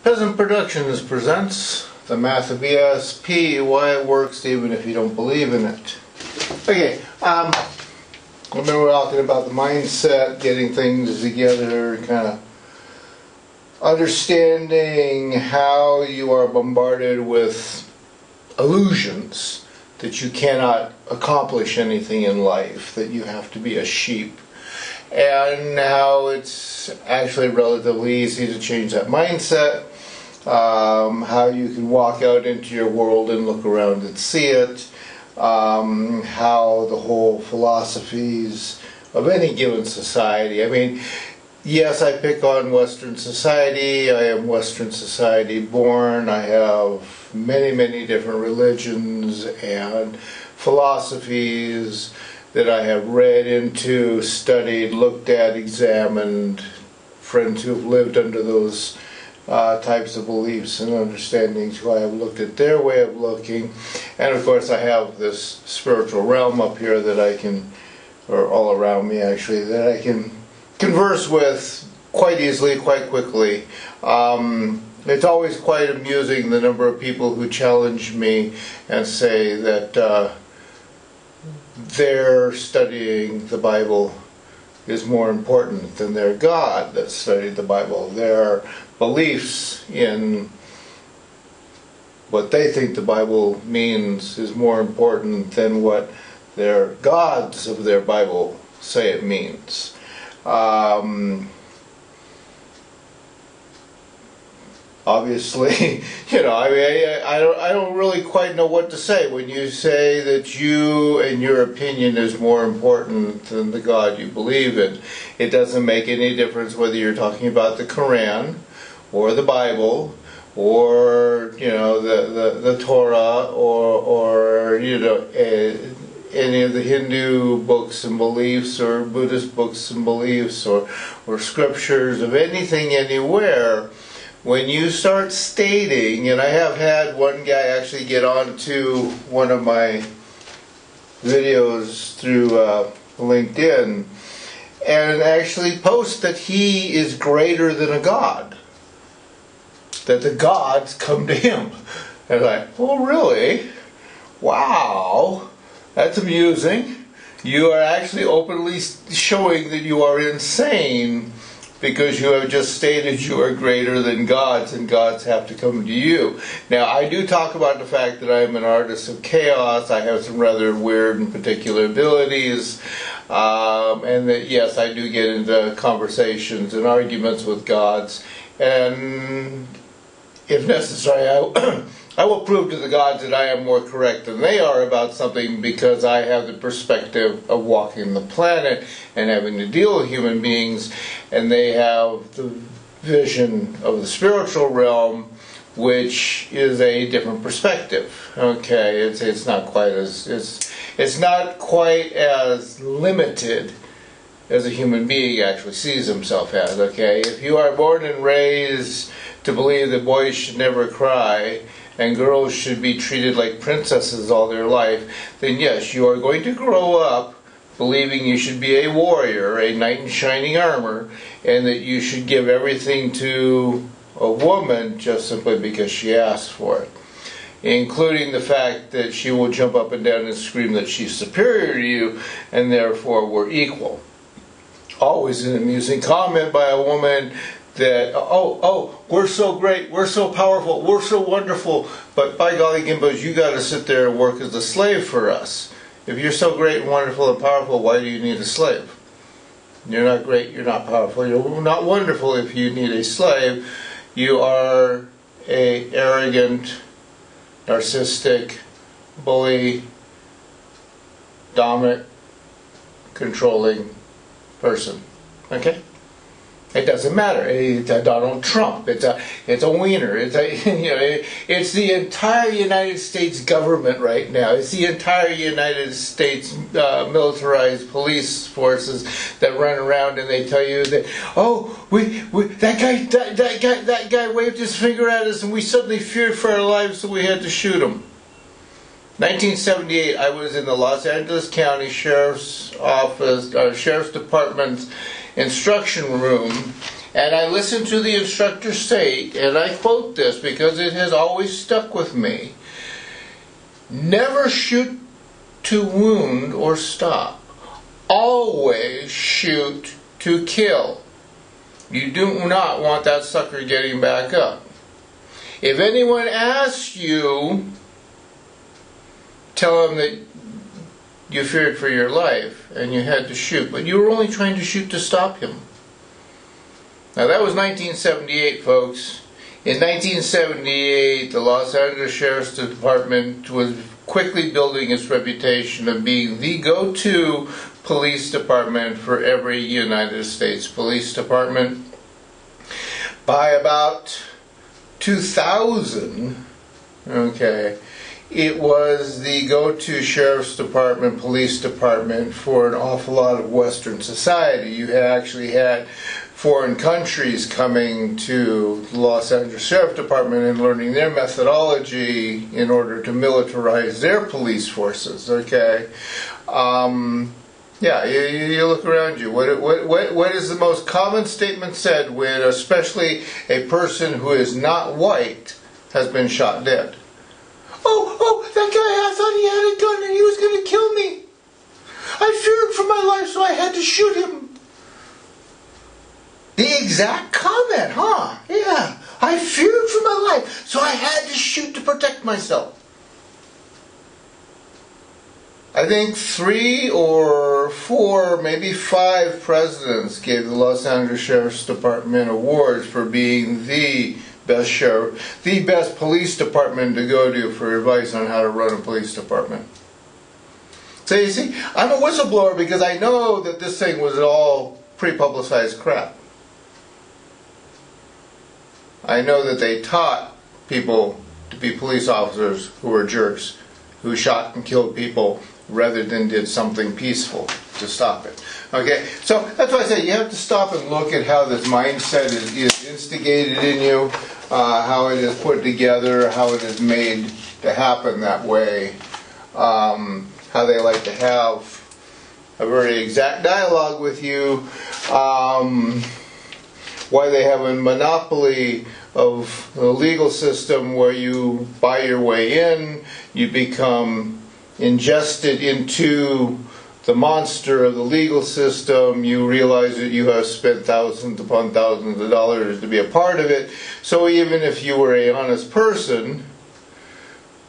Peasant Productions presents the math of ESP, why it works even if you don't believe in it. Okay, remember we're talking about the mindset, getting things together, kind of understanding how you are bombarded with illusions that you cannot accomplish anything in life, that you have to be a sheep, and how it's actually relatively easy to change that mindset. How you can walk out into your world and look around and see it, how the whole philosophies of any given society, I mean, yes, I pick on Western society, I am Western society born, I have many different religions and philosophies that I have read into, studied, looked at, examined, friends who have lived under those types of beliefs and understandings who I have looked at their way of looking, and of course I have this spiritual realm up here that I can, or all around me actually, that I can converse with quite easily, quite quickly. It's always quite amusing the number of people who challenge me and say that their studying the Bible is more important than their God that studied the Bible. Their beliefs in what they think the Bible means is more important than what their gods of their Bible say it means. Obviously, you know, I mean, I don't really quite know what to say when you say that you and your opinion is more important than the God you believe in. It doesn't make any difference whether you're talking about the Quran or the Bible or, you know, the Torah or you know, any of the Hindu books and beliefs or Buddhist books and beliefs or scriptures of anything anywhere. When you start stating, and I have had one guy actually get onto one of my videos through LinkedIn and actually post that he is greater than a god, that the gods come to him. And I'm like, oh really? Wow, that's amusing. You are actually openly showing that you are insane, because you have just stated you are greater than gods and gods have to come to you. Now, I do talk about the fact that I am an artist of chaos. I have some rather weird and particular abilities, and that, yes, I do get into conversations and arguments with gods, and if necessary, I will prove to the gods that I am more correct than they are about something, because I have the perspective of walking the planet and having to deal with human beings, and they have the vision of the spiritual realm, which is a different perspective. Okay, it's not quite as it's not quite as limited as a human being actually sees himself as. Okay, if you are born and raised to believe that boys should never cry and girls should be treated like princesses all their life, then yes, you are going to grow up believing you should be a warrior, a knight in shining armor, and that you should give everything to a woman just simply because she asks for it, including the fact that she will jump up and down and scream that she's superior to you and therefore we're equal. Always an amusing comment by a woman that, oh, we're so great, we're so powerful, we're so wonderful, but by golly gimbos, you got to sit there and work as a slave for us. If you're so great and wonderful and powerful, why do you need a slave? You're not great, you're not powerful, you're not wonderful if you need a slave. You are a arrogant, narcissistic, bully, dominant, controlling person. Okay? It doesn't matter. It's a Donald Trump. It's a wiener. It's the entire United States government right now. It's the entire United States militarized police forces that run around and they tell you that, oh, that guy waved his finger at us and we suddenly feared for our lives, so we had to shoot him. 1978, I was in the Los Angeles County Sheriff's Office, Sheriff's Department's instruction room, And I listened to the instructor state, and I quote this because it has always stuck with me. Never shoot to wound or stop. Always shoot to kill. You do not want that sucker getting back up. If anyone asks you, tell them that you feared for your life and you had to shoot, but you were only trying to shoot to stop him. Now that was 1978, folks. In 1978, the Los Angeles Sheriff's Department was quickly building its reputation of being the go-to police department for every United States police department. By about 2000, okay, it was the go-to sheriff's department, police department for an awful lot of Western society. You actually had foreign countries coming to the Los Angeles Sheriff Department and learning their methodology in order to militarize their police forces, okay? Yeah, you look around you. What is the most common statement said when especially a person who is not white has been shot dead? Oh, that guy, I thought he had a gun and he was going to kill me. I feared for my life, so I had to shoot him. The exact comment, huh? Yeah, I feared for my life, so I had to shoot to protect myself. I think 3 or 4, maybe 5 presidents gave the Los Angeles Sheriff's Department awards for being the best sheriff, the best police department to go to for advice on how to run a police department. So you see, I'm a whistleblower because I know that this thing was all pre-publicized crap. I know that they taught people to be police officers who were jerks, who shot and killed people rather than did something peaceful to stop it. Okay, so that's why I say you have to stop and look at how this mindset is instigated in you, how it is put together, how it is made to happen that way, how they like to have a very exact dialogue with you, why they have a monopoly of the legal system where you buy your way in, you become ingested into the monster of the legal system, you realize that you have spent thousands upon thousands of dollars to be a part of it. So even if you were an honest person,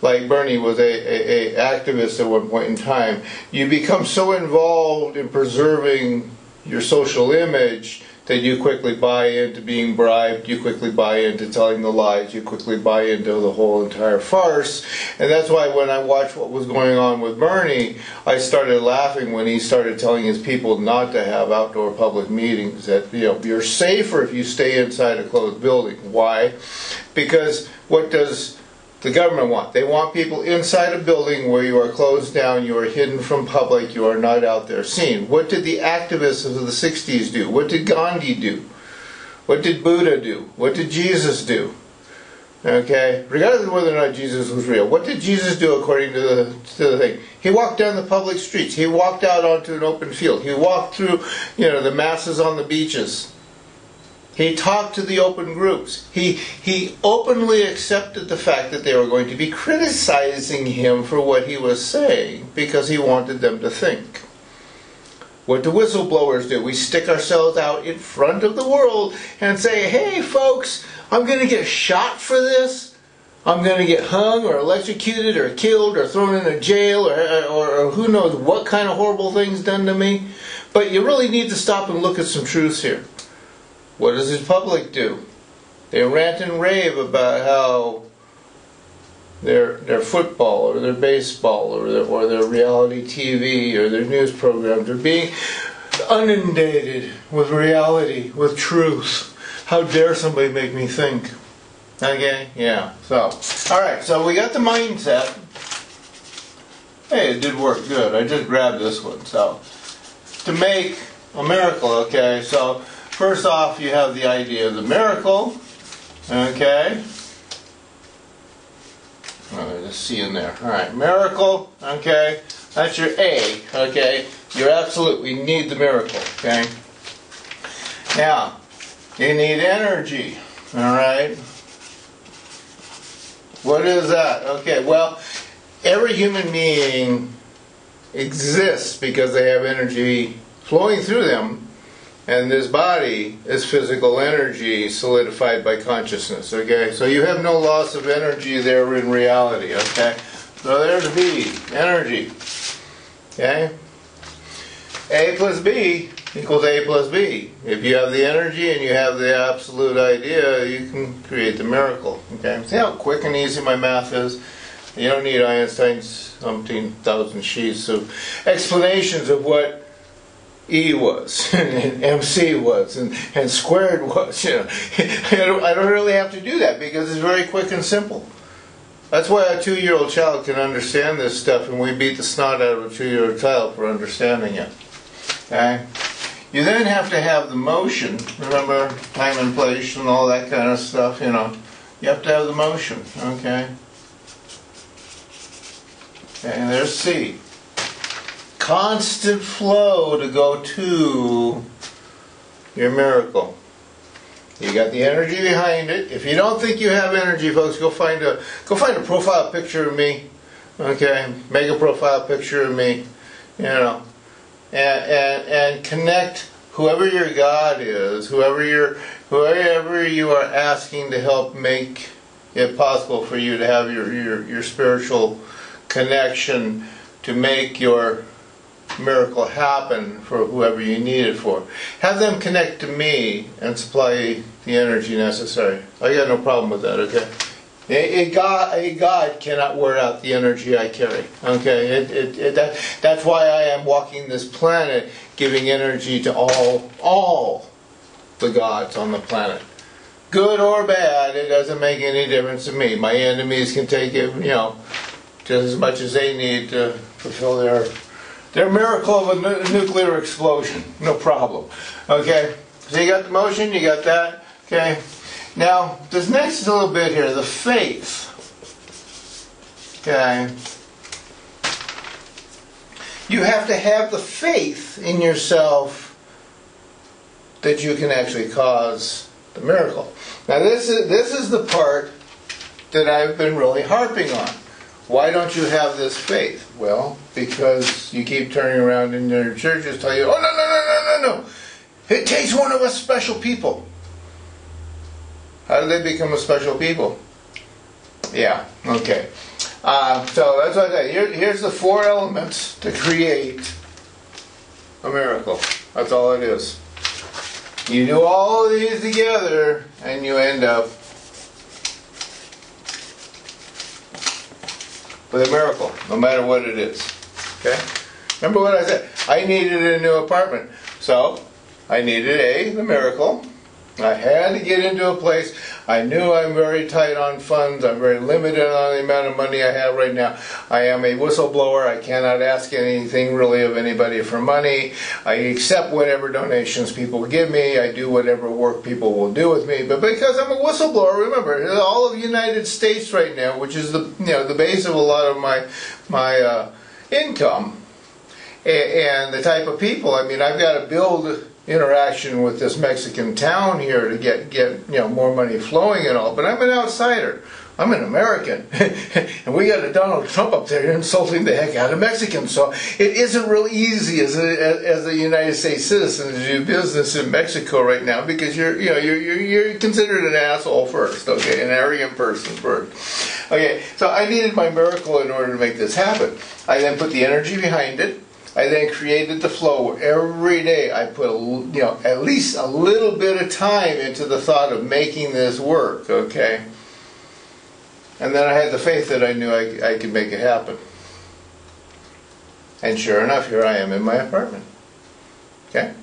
like Bernie was a activist at one point in time, you become so involved in preserving your social image that you quickly buy into being bribed, you quickly buy into telling the lies, you quickly buy into the whole entire farce. And that's why when I watched what was going on with Bernie, I started laughing when he started telling his people not to have outdoor public meetings, that you're safer if you stay inside a closed building. Why? Because what does the government want? They want people inside a building where you are closed down, you are hidden from public, you are not out there seen. What did the activists of the 60s do? What did Gandhi do? What did Buddha do? What did Jesus do? Okay, regardless of whether or not Jesus was real, what did Jesus do according to the thing? He walked down the public streets. He walked out onto an open field. He walked through, the masses on the beaches. He talked to the open groups. He openly accepted the fact that they were going to be criticizing him for what he was saying because he wanted them to think. What do whistleblowers do? We stick ourselves out in front of the world and say, hey folks, I'm going to get shot for this. I'm going to get hung or electrocuted or killed or thrown in a jail or who knows what kind of horrible things done to me. But you really need to stop and look at some truths here. What does the public do? They rant and rave about how their football or their baseball or their reality TV or their news programs are being inundated with reality, with truth. How dare somebody make me think? Okay, yeah. So, alright, so we got the mindset. Hey, it did work good. I just grabbed this one. So, to make a miracle, okay, so first off, you have the idea of the miracle, okay? Oh, there's a C in there. All right, miracle, okay? That's your A, okay? You're absolute. We need the miracle, okay? Now, You need energy. Alright? What is that? Okay, well, every human being exists because they have energy flowing through them, and this body is physical energy solidified by consciousness. Okay, so you have no loss of energy there in reality. Okay, so there's B, energy. Okay, A plus B equals A plus B. If you have the energy and you have the absolute idea, you can create the miracle. Okay, see how quick and easy my math is? You don't need Einstein's umpteen thousand sheets of explanations of what E was, and MC was, and squared was. You know, I don't really have to do that because it's very quick and simple. That's why a 2-year-old child can understand this stuff, and we beat the snot out of a 2-year-old child for understanding it. Okay? You then have to have the motion. Remember time and place and all that kind of stuff. You know, you have to have the motion. Okay. And there's C. Constant flow to go to your miracle. You got the energy behind it. If you don't think you have energy, folks, go find a profile picture of me. Okay, make a profile picture of me. You know, and connect whoever your God is, whoever you are asking to help make it possible for you to have your spiritual connection to make your miracle happen for whoever you need it for. Have them connect to me and supply the energy necessary. I got no problem with that, okay? A God cannot wear out the energy I carry, okay? That's why I am walking this planet, giving energy to all the gods on the planet. Good or bad, it doesn't make any difference to me. My enemies can take it, you know, just as much as they need to fulfill their miracle of a nuclear explosion. No problem. Okay? So you got the motion, you got that. Okay? Now, this next little bit here, the faith. Okay? You have to have the faith in yourself that you can actually cause the miracle. Now, this is the part that I've been really harping on. Why don't you have this faith? Well, because you keep turning around in your churches, tell you, oh, no. It takes one of us special people. How do they become a special people? Yeah, okay. So that's what I say. Here's the 4 elements to create a miracle. That's all it is. You do all of these together, and you end up with a miracle, no matter what it is. Okay? Remember what I said. I needed a new apartment. So, I needed the miracle. I had to get into a place. I knew I'm very tight on funds. I'm very limited on the amount of money I have right now. I am a whistleblower. I cannot ask anything really of anybody for money. I accept whatever donations people give me. I do whatever work people will do with me. But because I'm a whistleblower, remember, all of the United States right now, which is the base of a lot of my income, and the type of people. I mean, I've got to build interaction with this Mexican town here to get more money flowing and all, but I'm an outsider. I'm an American, and we got a Donald Trump up there insulting the heck out of Mexicans. So it isn't real easy as a United States citizen to do business in Mexico right now, because you're considered an asshole first, okay, an arrogant person first. Okay, so I needed my miracle in order to make this happen. I then put the energy behind it. I then created the flow where every day I put at least a little bit of time into the thought of making this work, okay? And then I had the faith that I knew I could make it happen. And sure enough, here I am in my apartment. Okay?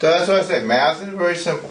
So that's what I say. Math is very simple.